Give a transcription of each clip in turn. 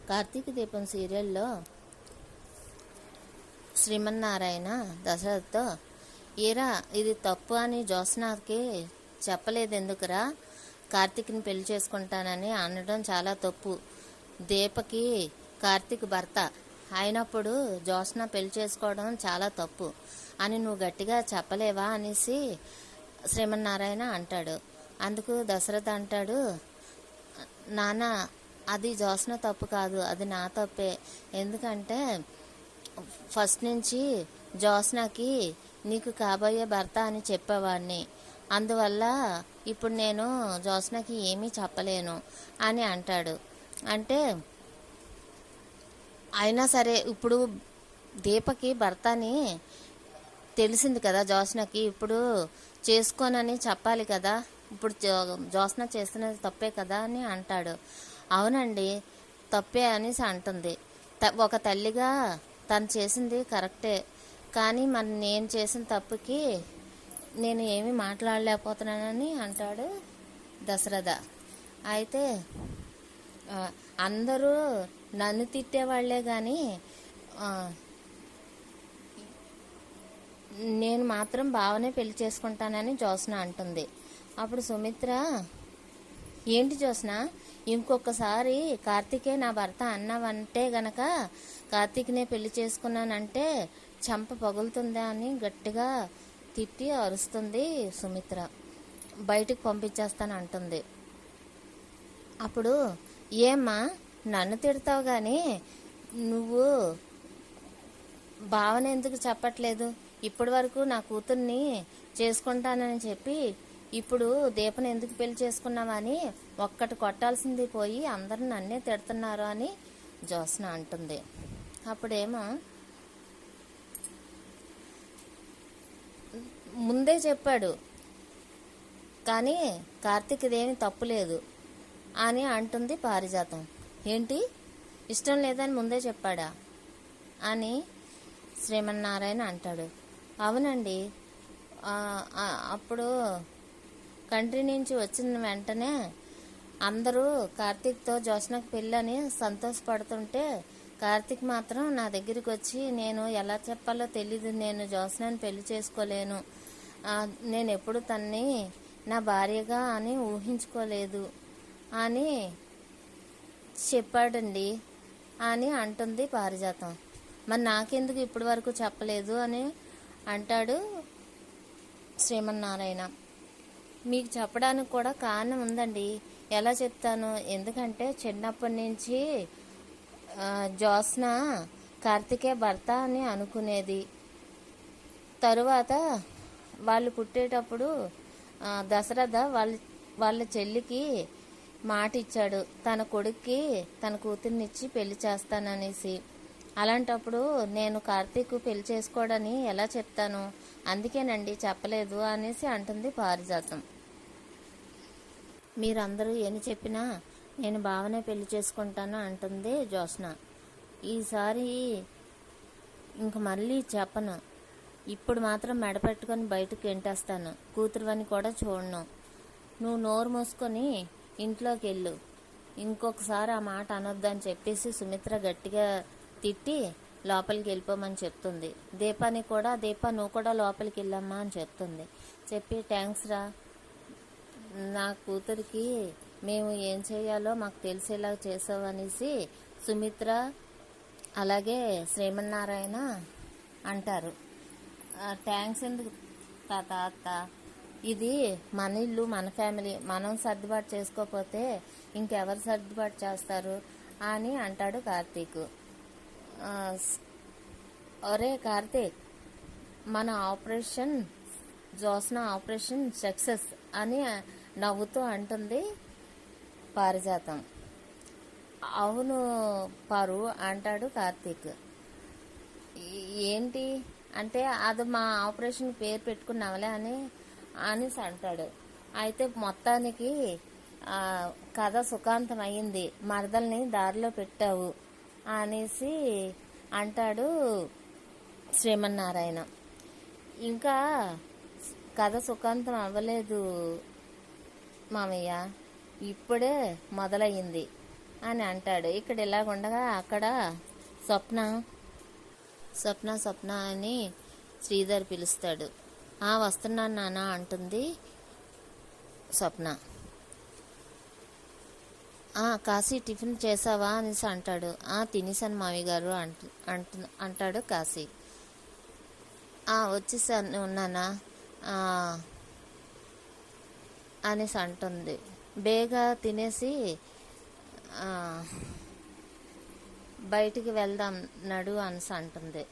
కార్తీక దీపం సీరియల్లో శ్రీమన్నారాయణ దశరథతో, ఏరా ఇది తప్పు అని జ్యోత్స్నాకి చెప్పలేదు ఎందుకురా, కార్తీక్ని పెళ్లి చేసుకుంటానని అనడం చాలా తప్పు. దీపకి కార్తీక్ భర్త అయినప్పుడు జ్యోత్స్న పెళ్లి చేసుకోవడం చాలా తప్పు అని నువ్వు గట్టిగా చెప్పలేవా అనేసి శ్రీమన్నారాయణ అంటాడు. అందుకు దశరథ అంటాడు, నాన్న అది జ్యోత్స్న తప్పు కాదు, అది నా తప్పే. ఎందుకంటే ఫస్ట్ నుంచి జ్యోత్స్నకి నీకు కాబోయే భర్త అని చెప్పేవాడిని, అందువల్ల ఇప్పుడు నేను జ్యోత్స్నకి ఏమీ చెప్పలేను అని అంటాడు. అంటే అయినా సరే ఇప్పుడు దీపకి భర్తని తెలిసింది కదా జ్యోత్స్నకి, ఇప్పుడు చేసుకోనని చెప్పాలి కదా, ఇప్పుడు జ్యోత్స్న చేస్తున్నది తప్పే కదా అని అంటాడు. అవునండి తప్పే అనేసి అంటుంది. ఒక తల్లిగా తను చేసింది కరెక్టే, కానీ మరి నేను చేసిన తప్పుకి నేను ఏమీ మాట్లాడలేకపోతున్నానని అంటాడు దశరథ. అయితే అందరూ నన్ను తిట్టేవాళ్లే కానీ నేను మాత్రం బావనే పెళ్లి చేసుకుంటానని జ్యోత్స్న అంటుంది. అప్పుడు సుమిత్ర, ఏంటి జ్యోత్స్న, ఇంకొకసారి కార్తీకే నా భర్త అన్నావంటే గనక కార్తీక్నే పెళ్లి చేసుకున్నానంటే చంప పగులుతుందా అని గట్టిగా తిట్టి అరుస్తుంది సుమిత్ర. బయటికి పంపించేస్తాను అంటుంది. అప్పుడు ఏమ్మా నన్ను తిడతావు కానీ నువ్వు భావన ఎందుకు చెప్పట్లేదు, ఇప్పటి వరకు నా కూతుర్ని చేసుకుంటానని చెప్పి ఇప్పుడు దీపను ఎందుకు పెళ్లి చేసుకున్నావని ఒక్కటి కొట్టాల్సింది పోయి అందరూ నన్నే తిడుతున్నారు అని జ్యోత్స్న అంటుంది. అప్పుడేమో ముందే చెప్పాడు కానీ కార్తీక్ ఇదేమి తప్పులేదు అని అంటుంది పారిజాతం. ఏంటి ఇష్టం లేదని ముందే చెప్పాడా అని శ్రీమన్నారాయణ అంటాడు. అవునండి, అప్పుడు కంట్రీ నుంచి వచ్చిన వెంటనే అందరూ కార్తీక్తో జ్యోత్స్నకు పెళ్ళని సంతోషపడుతుంటే కార్తీక్ మాత్రం నా దగ్గరికి వచ్చి నేను ఎలా చెప్పాలో తెలీదు, నేను జ్యోత్స్నని పెళ్లి చేసుకోలేను, నేను ఎప్పుడు తన్ని నా భార్యగా అని ఊహించుకోలేదు అని చెప్పాడండి అని అంటుంది పారిజాతం. మరి నాకెందుకు ఇప్పటి వరకు చెప్పలేదు అని అంటాడు శ్రీమన్నారాయణ. మీకు చెప్పడానికి కూడా కారణం ఉందండి, ఎలా చెప్తాను, ఎందుకంటే చిన్నప్పటి నుంచి జ్యోత్స్న కార్తీకే భర్త అని అనుకునేది. తరువాత వాళ్ళు పుట్టేటప్పుడు దశరథ వాళ్ళ చెల్లికి మాట ఇచ్చాడు, తన కొడుక్కి తన కూతుర్నిచ్చి పెళ్లి చేస్తాననేసి. అలాంటప్పుడు నేను కార్తీక్ పెళ్లి చేసుకోవడని ఎలా చెప్తాను, అందుకేనండి చెప్పలేదు అనేసి అంటుంది పారిజాతం. మీరందరూ ఎన్ని చెప్పినా నేను భావనే పెళ్లి చేసుకుంటాను అంటుంది జ్యోత్స్న. ఈసారి ఇంక మళ్ళీ చెప్పను, ఇప్పుడు మాత్రం మెడపెట్టుకొని బయటకు ఎంటేస్తాను, కూతురువని కూడా చూడను, నువ్వు నోరు మూసుకొని ఇంట్లోకి వెళ్ళు, ఇంకొకసారి ఆ మాట అనొద్దని చెప్పేసి సుమిత్ర గట్టిగా తిట్టి లోపలికి వెళ్ళిపోమని చెప్తుంది. దీపాని కూడా, దీప నువ్వు కూడా లోపలికి వెళ్ళమ్మా అని చెప్తుంది. చెప్పి థ్యాంక్స్ రా, నా కూతురికి మేము ఏం చేయాలో మాకు తెలిసేలా చేసావు అనేసి సుమిత్ర అలాగే శ్రీమన్నారాయణ అంటారు. థ్యాంక్స్ ఎందుకు తాత, అత్త, ఇది మన ఇల్లు మన ఫ్యామిలీ, మనం సర్దుబాటు చేసుకోకపోతే ఇంకెవరు సర్దుబాటు చేస్తారు అని అంటాడు కార్తీక్. ఒరే కార్తీక్, మన ఆపరేషన్ జ్యోత్స్న ఆపరేషన్ సక్సెస్ అని నవ్వుతూ అంటుంది పారిజాతం. అవును పారు అంటాడు కార్తీక్. ఏంటి అంటే అది మా ఆపరేషన్ పేరు పెట్టుకున్నావులే అనేసి అంటాడు. అయితే మొత్తానికి కథ సుఖాంతం అయ్యింది, మరదల్ని దారిలో పెట్టావు అనేసి అంటాడు శ్రీమన్నారాయణ. ఇంకా కథ సుఖాంతం అవ్వలేదు మామయ్య, ఇప్పుడే మొదలయ్యింది అని అంటాడు. ఇక్కడ ఇలాగుండగా అక్కడ స్వప్న స్వప్న స్వప్న అని శ్రీధర్ పిలుస్తాడు. వస్తున్నాను నాన్న అంటుంది స్వప్న. కాశీ టిఫిన్ చేసావా అనేసి అంటాడు. తినేసాను మావి గారు అంటాడు కాశీ. వచ్చేసాను ఉన్నానా అనేసి అంటుంది. బేగా తినేసి బయటికి వెళ్దాం నడు అనేసి అంటుంది.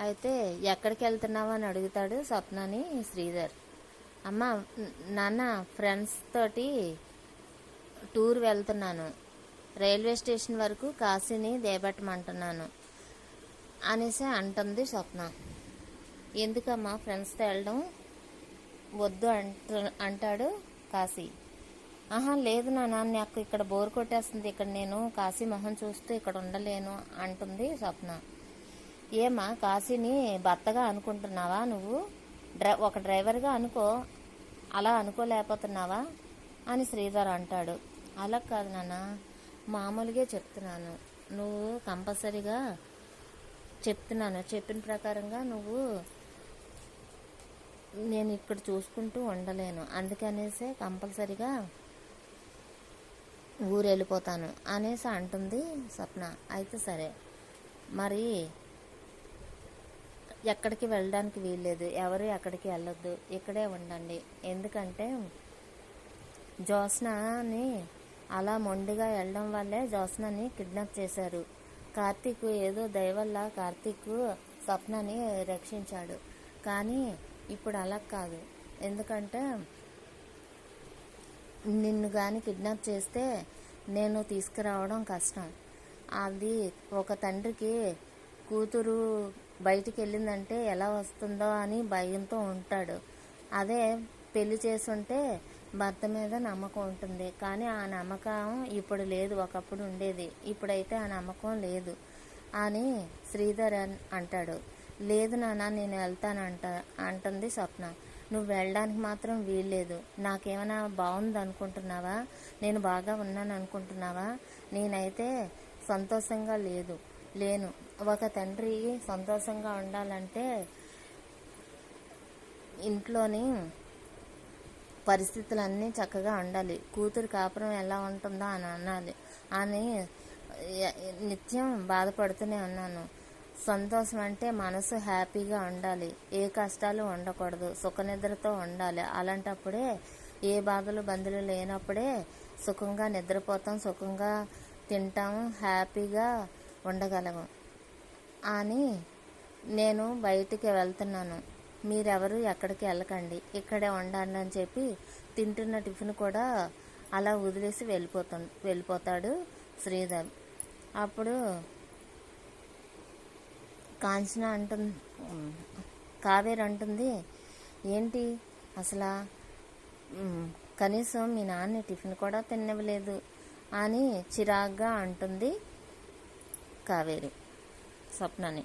అయితే ఎక్కడికి వెళ్తున్నావు అని అడుగుతాడు స్వప్నని శ్రీధర్. అమ్మ నాన్న ఫ్రెండ్స్ తోటి టూర్ వెళ్తున్నాను, రైల్వే స్టేషన్ వరకు కాశీని దేబెట్టమంటున్నాను అనేసి అంటుంది స్వప్న. ఎందుకమ్మా ఫ్రెండ్స్తో వెళ్ళడం? వద్దు అంటాడు కాశీ. లేదు నాన్న, నాకు ఇక్కడ బోర్ కొట్టేస్తుంది, ఇక్కడ నేను కాశీ మొహం చూస్తూ ఇక్కడ ఉండలేను అంటుంది స్వప్న. ఏమా కాశీని భర్తగా అనుకుంటున్నావా నువ్వు? ఒక డ్రైవర్గా అనుకో, అలా అనుకోలేకపోతున్నావా అని శ్రీధర్ అంటాడు. అలా కాదు నాన్న, మామూలుగా చెప్తున్నాను, నువ్వు కంపల్సరీగా చెప్తున్నాను, చెప్పిన ప్రకారంగా నువ్వు నేను ఇక్కడ చూసుకుంటూ ఉండలేను, అందుకనేసే కంపల్సరీగా ఊరు వెళ్ళిపోతాను అనేసి అంటుంది స్వప్న. అయితే సరే, మరి ఎక్కడికి వెళ్ళడానికి వీల్లేదు, ఎవరు ఎక్కడికి వెళ్ళొద్దు, ఇక్కడే ఉండండి. ఎందుకంటే జ్యోత్స్నని అలా మొండిగా వెళ్ళడం వల్లే జ్యోత్స్నని కిడ్నాప్ చేశారు. కార్తీక్ ఏదో దయవల్ల కార్తీక్ స్వప్నని రక్షించాడు. కానీ ఇప్పుడు అలా కాదు, ఎందుకంటే నిన్ను కానీ కిడ్నాప్ చేస్తే నేను తీసుకురావడం కష్టం. అది ఒక తండ్రికి కూతురు బయటికి వెళ్ళిందంటే ఎలా వస్తుందో అని భయంతో ఉంటాడు. అదే పెళ్లి చేసుంటే భర్త మీద నమ్మకం ఉంటుంది, కానీ ఆ నమ్మకం ఇప్పుడు లేదు, ఒకప్పుడు ఉండేది, ఇప్పుడైతే ఆ నమ్మకం లేదు అని శ్రీధర్ అంటాడు. లేదు నాన్న, నేను అంటుంది స్వప్న. నువ్వు వెళ్ళడానికి మాత్రం వీల్లేదు. నాకేమైనా బాగుంది అనుకుంటున్నావా? నేను బాగా ఉన్నాను అనుకుంటున్నావా? నేనైతే సంతోషంగా లేను. ఒక తండ్రి సంతోషంగా ఉండాలంటే ఇంట్లోని పరిస్థితులన్నీ చక్కగా ఉండాలి. కూతురు కాపురం ఎలా ఉంటుందో అని అనాలి అని నిత్యం బాధపడుతూనే ఉన్నాను. సంతోషం అంటే మనసు హ్యాపీగా ఉండాలి, ఏ కష్టాలు ఉండకూడదు, సుఖనిద్రతో ఉండాలి. అలాంటప్పుడే ఏ బాధలు బంధులు లేనప్పుడే సుఖంగా నిద్రపోతాం, సుఖంగా తింటాము, హ్యాపీగా ఉండగలము అని నేను బయటికి వెళ్తున్నాను, మీరెవరు ఎక్కడికి వెళ్ళకండి, ఇక్కడే ఉండండి అని చెప్పి తింటున్న టిఫిన్ కూడా అలా వదిలేసి వెళ్ళిపోతాడు శ్రీధర్. అప్పుడు కాంచన అంటుంది, కావేరి అంటుంది, ఏంటి అసలు కనీసం మీ నాన్న టిఫిన్ కూడా తినవ్వలేదు అని చిరాగ్గా అంటుంది కావేరి స్వప్నని.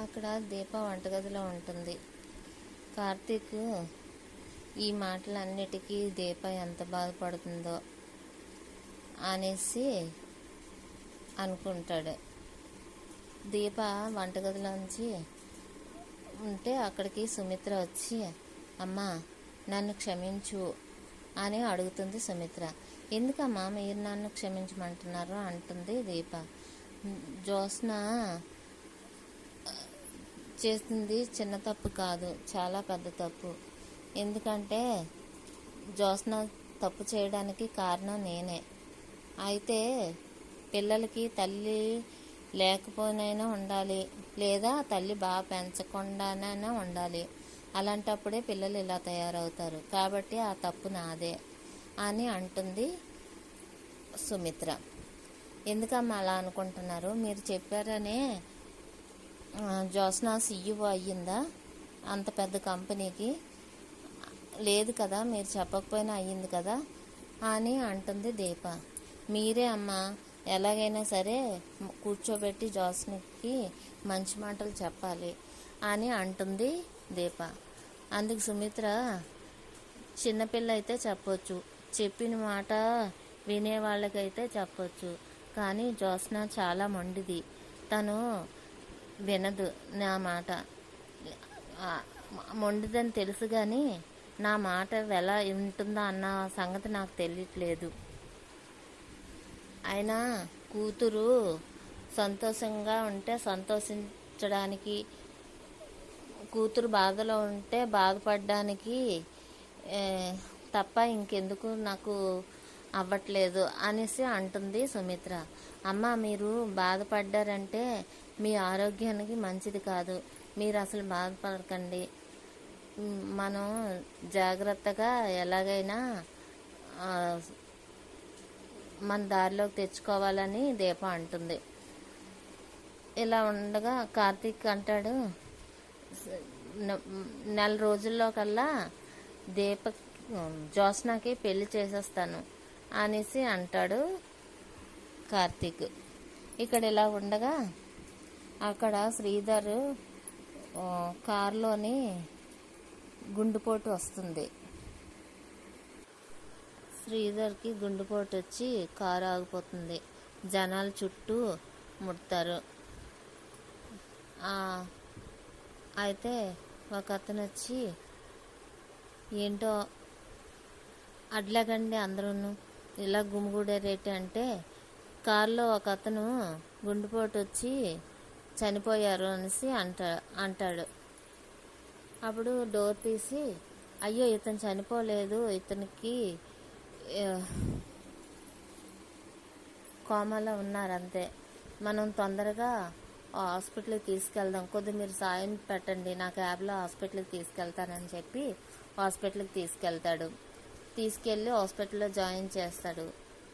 అక్కడ దీప వంటగదిలో ఉంటుంది. కార్తీక్ ఈ మాటలన్నిటికీ దీప ఎంత బాధపడుతుందో అనేసి అనుకుంటాడు. దీప వంటగదిలోంచి ఉంటే అక్కడికి సుమిత్ర వచ్చి, అమ్మా నన్ను క్షమించు అని అడుగుతుంది సుమిత్ర. ఎందుకమ్మా మీరు నన్ను క్షమించమంటున్నారు అంటుంది దీప. జ్యోత్స్న చేసింది చిన్న తప్పు కాదు, చాలా పెద్ద తప్పు. ఎందుకంటే జ్యోత్స్న తప్పు చేయడానికి కారణం నేనే. అయితే పిల్లలకి తల్లి లేకపోయినైనా ఉండాలి, లేదా తల్లి బాగా పెంచకుండానైనా ఉండాలి. అలాంటప్పుడే పిల్లలు ఇలా తయారవుతారు, కాబట్టి ఆ తప్పు నాదే అని అంటుంది సుమిత్ర. ఎందుకమ్మా అలా అనుకుంటున్నారు? మీరు చెప్పారనే జ్యోత్స్న CEO అయ్యిందా అంత పెద్ద కంపెనీకి? లేదు కదా, మీరు చెప్పకపోయినా అయ్యింది కదా అని అంటుంది దీప. మీరే అమ్మా ఎలాగైనా సరే కూర్చోబెట్టి జ్యోత్స్నకి మంచి మాటలు చెప్పాలి అని అంటుంది దీప. అందుకు సుమిత్ర చిన్నపిల్ల అయితే చెప్పొచ్చు, చెప్పిన మాట వినే వాళ్ళకైతే చెప్పొచ్చు. కానీ జ్యోత్స్న చాలా మొండిది, తను వినదు నా మాట. ఆ, మొండిదని తెలుసు కానీ నా మాట ఎలా వింటుందా అన్న సంగతి నాకు తెలియట్లేదు. అయినా కూతురు సంతోషంగా ఉంటే సంతోషించడానికి, కూతురు బాధలో ఉంటే బాధపడడానికి ఏ, తప్ప ఇంకెందుకు నాకు అవ్వట్లేదు అనేసి అంటుంది సుమిత్ర. అమ్మ, మీరు బాధపడ్డారంటే మీ ఆరోగ్యానికి మంచిది కాదు, మీరు అసలు బాధపడకండి, మనం జాగ్రత్తగా ఎలాగైనా ఆ, మన దారిలోకి తెచ్చుకోవాలని దీప అంటుంది. ఇలా ఉండగా కార్తీక్ అంటాడు, నెల రోజుల్లో కల్లా దీప జ్యోత్స్నకి పెళ్లి చేసేస్తాను అనేసి అంటాడు కార్తీక్. ఇక్కడ ఇలా ఉండగా అక్కడ శ్రీధర్ కారులోని గుండెపోటు వస్తుంది. శ్రీధర్కి గుండెపోటు వచ్చి కారు ఆగిపోతుంది. జనాలు చుట్టూ ముడతారు. అయితే ఒక అతను వచ్చి, ఏంటో అడ్లగండి అందరూ ఇలా గుమిగూడారేటి అంటే, కారులో ఒక అతను గుండెపోటు వచ్చి చనిపోయారు అనేసి అంటాడు. అప్పుడు డోర్ తీసి, అయ్యో ఇతను చనిపోలేదు, ఇతనికి కోమాలో ఉన్నారంతే, మనం తొందరగా హాస్పిటల్కి తీసుకెళ్దాం, కొద్దిగా మీరు సాయం పెట్టండి, నా క్యాబ్లో హాస్పిటల్కి తీసుకెళ్తానని చెప్పి హాస్పిటల్కి తీసుకెళ్తాడు. తీసుకెళ్ళి హాస్పిటల్లో జాయిన్ చేస్తాడు.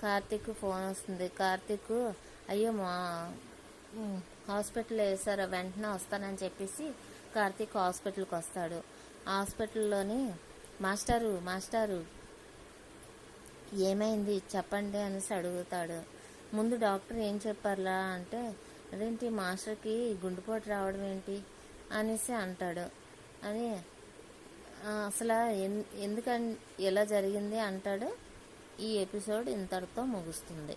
కార్తీక్ ఫోన్ వస్తుంది. కార్తీక్, అయ్యో మా హాస్పిటల్ వేసారు, వెంటనే వస్తానని చెప్పేసి కార్తీక్ హాస్పిటల్కి వస్తాడు. హాస్పిటల్లోని మాస్టారు ఏమైంది చెప్పండి అనేసి అడుగుతాడు. ముందు డాక్టర్ ఏం చెప్పారులా అంటే, అదేంటి మాస్టర్కి గుండెపోటు రావడం ఏంటి అనేసి అంటాడు. అని అసలు ఎందుకని ఎలా జరిగింది అంటాడు. ఈ ఎపిసోడ్ ఇంతటితో ముగుస్తుంది.